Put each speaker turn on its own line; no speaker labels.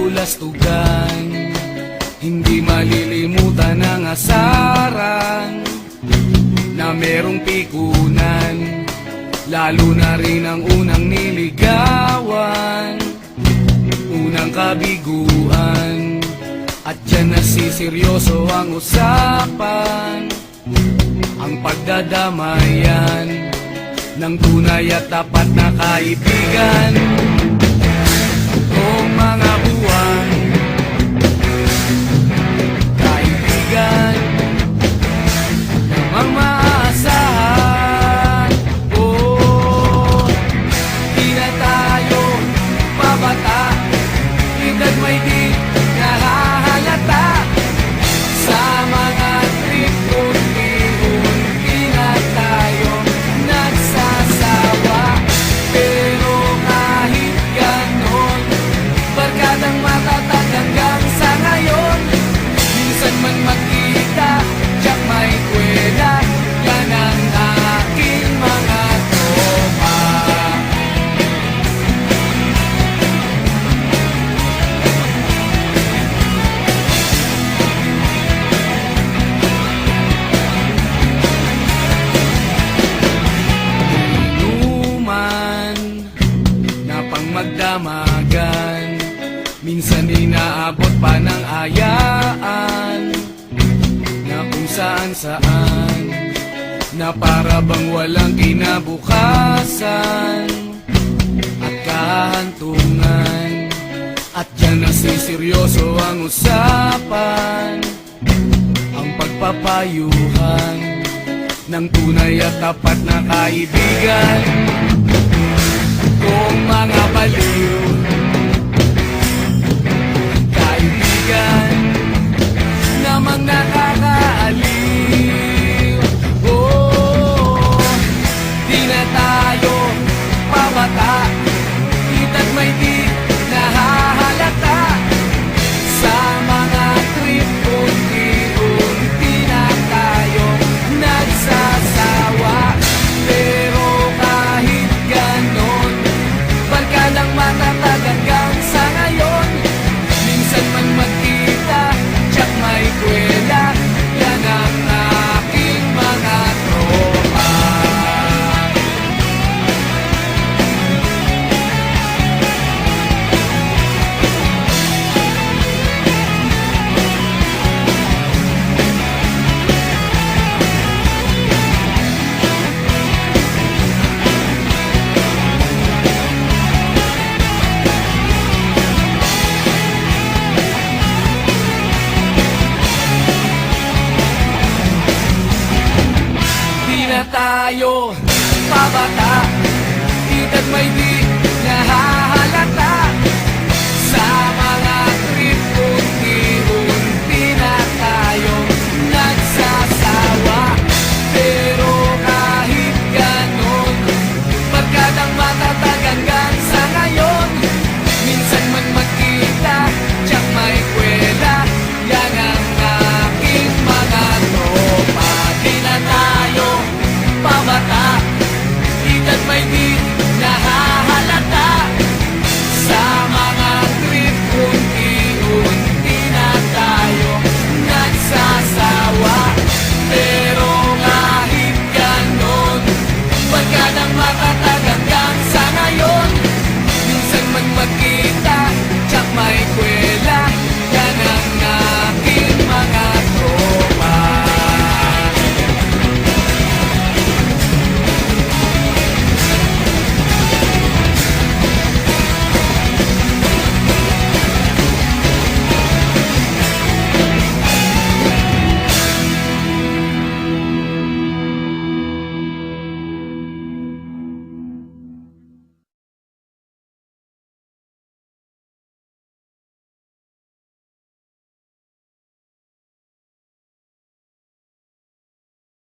kabulastugan. Hindi malilimutan ang asaran na merong pikunan, lalo na rin ang unang niligawan, unang kabiguan. At dyan nasiseryoso ang usapan, ang pagdadamayan ng tunay at tapat na kaibigan. Tatlong mga buwan, kaibigan, namang maaasahan. Oh, di na tayo pabata, edad may di nahahalata. Sa mga trip unti-unti na tayo nagsasawa. Pero kahit ganon, barkadang matatag hanggang sa ngayon. Minsan man magkita, tiyak may kwela, yan ang aking mga tropa. Inuman na pang magdamagan, minsan inaabot pa ng ayaan, na kung saan-saan, na para bang walang kinabukasan at kahantungan. At dyan nasiseryoso ang usapan, ang pagpapayuhan ng tunay at tapat na kaibigan. Kung mga baliw, kaibigan, namang nakakaaliw. Oh, di na tayo pabata, edad may di nahahalata. Sa mga trip unti-unti na tayo nagsasawa. Pero kahit ganon, barkadang matatag hanggang sa ngayon. Minsan man magkita, tiyak may kwela, yan ang aking mga tropa. Di na tayo pabata, edad may di